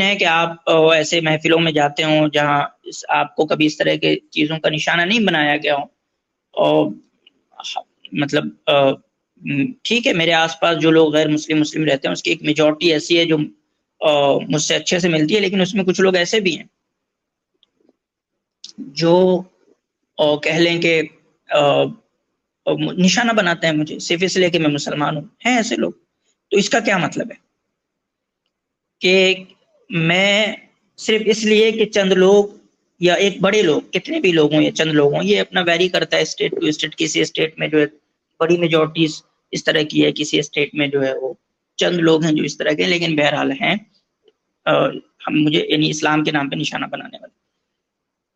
ہے کہ آپ ایسے محفلوں میں جاتے ہوں جہاں آپ کو کبھی اس طرح کے چیزوں کا نشانہ نہیں بنایا گیا ہو، اور مطلب ٹھیک ہے، میرے آس پاس جو لوگ غیر مسلم رہتے ہیں اس کی ایک میجورٹی ایسی ہے جو مجھ سے اچھے سے ملتی ہے، لیکن اس میں کچھ لوگ ایسے بھی ہیں جو کہہ لیں کہ نشانہ بناتے ہیں مجھے صرف اس لیے کہ میں مسلمان ہوں. ہیں ایسے لوگ. تو اس کا کیا مطلب ہے کہ میں صرف اس لیے کہ چند لوگ یا ایک بڑے لوگ، کتنے بھی لوگ ہوں یا چند لوگ ہوں، یہ اپنا ویری کرتا ہے اسٹیٹ ٹو اسٹیٹ. کسی اسٹیٹ میں جو ہے بڑی میجورٹیز اس طرح کی ہے، کسی اسٹیٹ میں جو ہے وہ چند لوگ ہیں جو اس طرح کے ہیں، لیکن بہرحال ہیں ہم مجھے یعنی اسلام کے نام پہ نشانہ بنانے والے.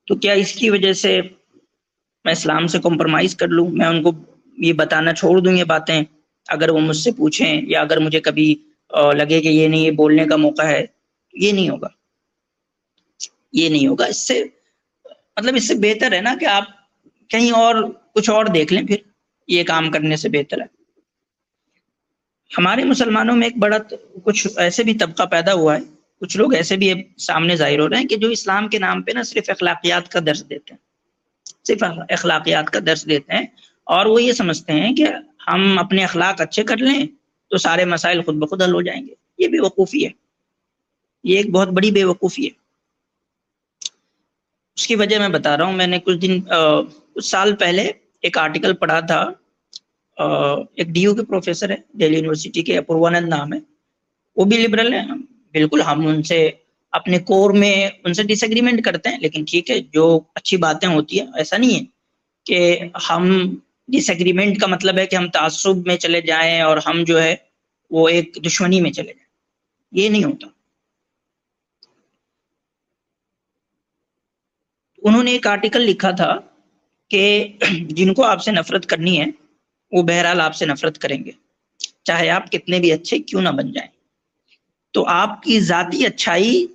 تو کیا اس کی وجہ سے میں اسلام سے کمپرومائز کر لوں؟ میں ان کو یہ بتانا چھوڑ دوں یہ باتیں اگر وہ مجھ سے پوچھیں، یا اگر مجھے کبھی لگے کہ یہ نہیں، یہ بولنے کا موقع ہے؟ یہ نہیں ہوگا، یہ نہیں ہوگا. اس سے مطلب اس سے بہتر ہے نا کہ آپ کہیں اور کچھ اور دیکھ لیں، پھر یہ کام کرنے سے بہتر ہے. ہمارے مسلمانوں میں ایک بڑا کچھ ایسے بھی طبقہ پیدا ہوا ہے، کچھ لوگ ایسے بھی سامنے ظاہر ہو رہے ہیں کہ جو اسلام کے نام پہ نا صرف اخلاقیات کا درس دیتے ہیں، صرف اخلاقیات کا درس دیتے ہیں، اور وہ یہ سمجھتے ہیں کہ ہم اپنے اخلاق اچھے کر لیں تو سارے مسائل خود بخود حل ہو جائیں گے. یہ بے وقوفی ہے، یہ ایک بہت بڑی بے وقوفی ہے. اس کی وجہ میں بتا رہا ہوں. میں نے کچھ سال پہلے ایک آرٹیکل پڑھا تھا. ایک ڈی یو کے پروفیسر ہے دہلی یونیورسٹی کے، اپوروانند نام ہے، وہ بھی لبرل ہیں. بالکل ہم ان سے اپنے کور میں ان سے ڈس ایگریمنٹ کرتے ہیں، لیکن ٹھیک ہے، جو اچھی باتیں ہوتی ہیں، ایسا نہیں ہے کہ ہم ڈس ایگریمنٹ کا مطلب ہے کہ ہم تعصب میں چلے جائیں اور ہم جو ہے وہ ایک دشمنی میں چلے جائیں. یہ نہیں ہوتا. انہوں نے ایک آرٹیکل لکھا تھا کہ جن کو آپ سے نفرت کرنی ہے وہ بہرحال آپ سے نفرت کریں گے، چاہے آپ کتنے بھی اچھے کیوں نہ بن جائیں. تو آپ کی ذاتی اچھائی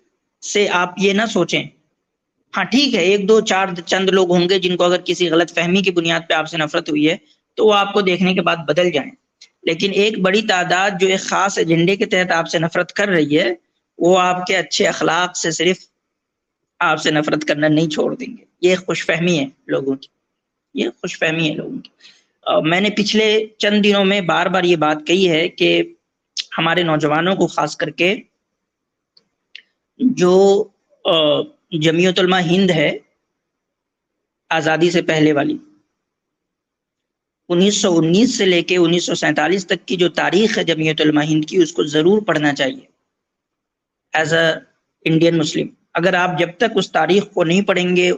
سے آپ یہ نہ سوچیں. ہاں ٹھیک ہے، ایک دو چار چند لوگ ہوں گے جن کو اگر کسی غلط فہمی کی بنیاد پہ آپ سے نفرت ہوئی ہے تو وہ آپ کو دیکھنے کے بعد بدل جائیں، لیکن ایک بڑی تعداد جو ایک خاص ایجنڈے کے تحت آپ سے نفرت کر رہی ہے، وہ آپ کے اچھے اخلاق سے صرف آپ سے نفرت کرنا نہیں چھوڑ دیں گے. یہ خوش فہمی ہے لوگوں کی، یہ خوش فہمی ہے لوگوں کی. میں نے پچھلے چند دنوں میں بار بار یہ بات کہی ہے کہ ہمارے نوجوانوں کو خاص کر کے جو جمعیت علماء ہند ہے آزادی سے پہلے والی، 1919 سے لے کے 1947 تک کی جو تاریخ ہے جمعیت علماء ہند کی، اس کو ضرور پڑھنا چاہیے ایز اے انڈین مسلم. اگر آپ جب تک اس تاریخ کو نہیں پڑھیں گے،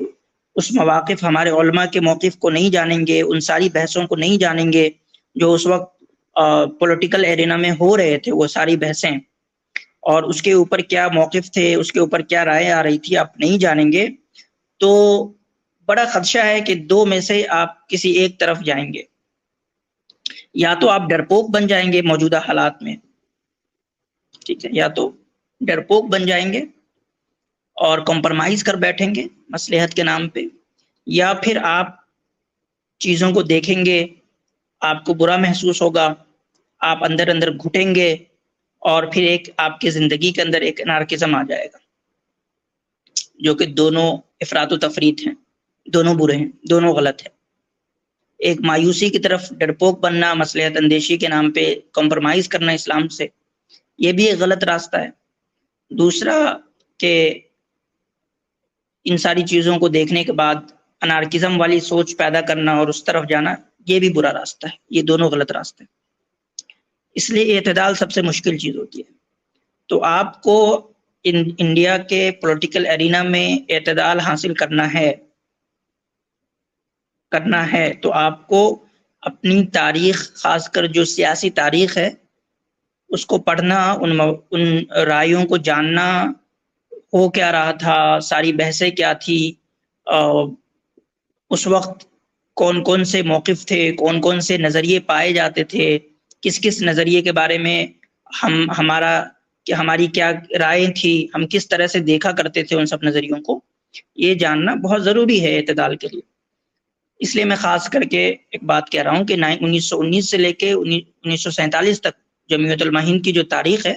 اس مواقف، ہمارے علماء کے موقف کو نہیں جانیں گے، ان ساری بحثوں کو نہیں جانیں گے جو اس وقت پولیٹیکل ایرینا میں ہو رہے تھے، وہ ساری بحثیں، اور اس کے اوپر کیا موقف تھے، اس کے اوپر کیا رائے آ رہی تھی، آپ نہیں جانیں گے تو بڑا خدشہ ہے کہ دو میں سے آپ کسی ایک طرف جائیں گے. یا تو آپ ڈرپوک بن جائیں گے موجودہ حالات میں، ٹھیک ہے، یا تو ڈرپوک بن جائیں گے اور کمپرمائز کر بیٹھیں گے مصلحت کے نام پہ، یا پھر آپ چیزوں کو دیکھیں گے، آپ کو برا محسوس ہوگا، آپ اندر اندر گھٹیں گے، اور پھر ایک آپ کی زندگی کے اندر ایک انارکزم آ جائے گا، جو کہ دونوں افراط و تفریط ہیں، دونوں برے ہیں، دونوں غلط ہیں. ایک مایوسی کی طرف ڈرپوک بننا، مصلحت اندیشی کے نام پہ کمپرمائز کرنا اسلام سے، یہ بھی ایک غلط راستہ ہے. دوسرا کہ ان ساری چیزوں کو دیکھنے کے بعد انارکزم والی سوچ پیدا کرنا اور اس طرف جانا، یہ بھی برا راستہ ہے. یہ دونوں غلط راستے ہیں. اس لیے اعتدال سب سے مشکل چیز ہوتی ہے. تو آپ کو انڈیا کے پولیٹیکل ایرینا میں اعتدال حاصل کرنا ہے تو آپ کو اپنی تاریخ، خاص کر جو سیاسی تاریخ ہے، اس کو پڑھنا، ان رائیوں کو جاننا، ہو کیا رہا تھا، ساری بحثیں کیا تھی، اس وقت کون کون سے موقف تھے، کون کون سے نظریے پائے جاتے تھے، کس کس نظریے کے بارے میں ہماری کیا رائے تھی، ہم کس طرح سے دیکھا کرتے تھے ان سب نظریوں کو. یہ جاننا بہت ضروری ہے اعتدال کے لیے. اس لیے میں خاص کر کے ایک بات کہہ رہا ہوں کہ 1919 سے لے کے 1947 تک جمعیت علماء ہند کی جو تاریخ ہے،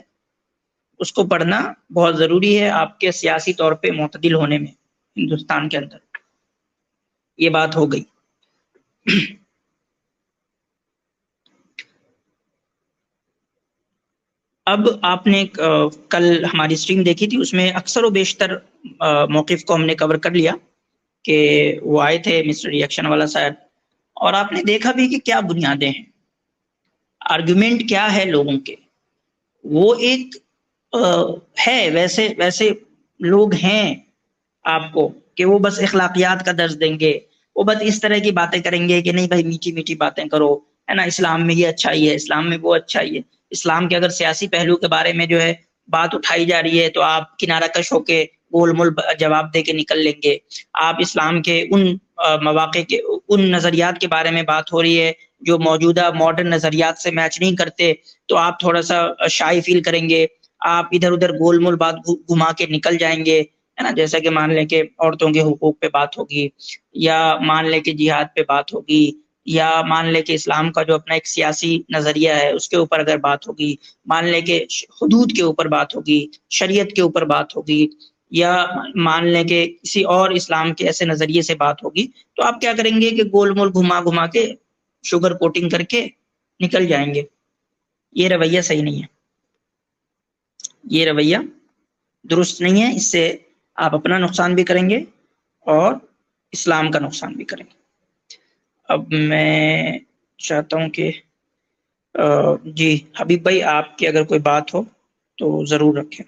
اس کو پڑھنا بہت ضروری ہے آپ کے سیاسی طور پہ معتدل ہونے میں ہندوستان کے اندر. یہ بات ہو گئی. اب آپ نے کل ہماری اسٹریم دیکھی تھی، اس میں اکثر و بیشتر موقف کو ہم نے کور کر لیا کہ وہ آئے تھے مسٹر ریئیکشن والا صاحب، اور آپ نے دیکھا بھی کہ کیا بنیادیں ہیں، آرگومنٹ کیا ہے لوگوں کے. وہ ایک ہے ویسے لوگ ہیں آپ کو کہ وہ بس اخلاقیات کا درس دیں گے، وہ بس اس طرح کی باتیں کریں گے کہ نہیں بھائی میٹھی میٹھی باتیں کرو، ہے نا، اسلام میں یہ اچھائی ہے، اسلام میں وہ اچھائی ہے. اسلام کے اگر سیاسی پہلو کے بارے میں جو ہے بات اٹھائی جا رہی ہے تو آپ کنارہ کش ہو کے گول مول جواب دے کے نکل لیں گے. آپ اسلام کے ان مواقع کے ان نظریات کے بارے میں بات ہو رہی ہے جو موجودہ ماڈرن نظریات سے میچ نہیں کرتے تو آپ تھوڑا سا شائع فیل کریں گے، آپ ادھر ادھر گول مول بات گھما کے نکل جائیں گے، ہے نا. جیسا کہ مان لیں کہ عورتوں کے حقوق پہ بات ہوگی، یا مان لیں کہ جہاد پہ بات ہوگی، یا مان لیں کہ اسلام کا جو اپنا ایک سیاسی نظریہ ہے اس کے اوپر اگر بات ہوگی، مان لیں کہ حدود کے اوپر بات ہوگی، شریعت کے اوپر بات ہوگی، یا مان لیں کہ کسی اور اسلام کے ایسے نظریے سے بات ہوگی، تو آپ کیا کریں گے کہ گول مول گھما گھما کے شوگر کوٹنگ کر کے نکل جائیں گے. یہ رویہ صحیح نہیں ہے، یہ رویہ درست نہیں ہے. اس سے آپ اپنا نقصان بھی کریں گے اور اسلام کا نقصان بھی کریں گے. اب میں چاہتا ہوں کہ جی حبیب بھائی آپ کی اگر کوئی بات ہو تو ضرور رکھیں.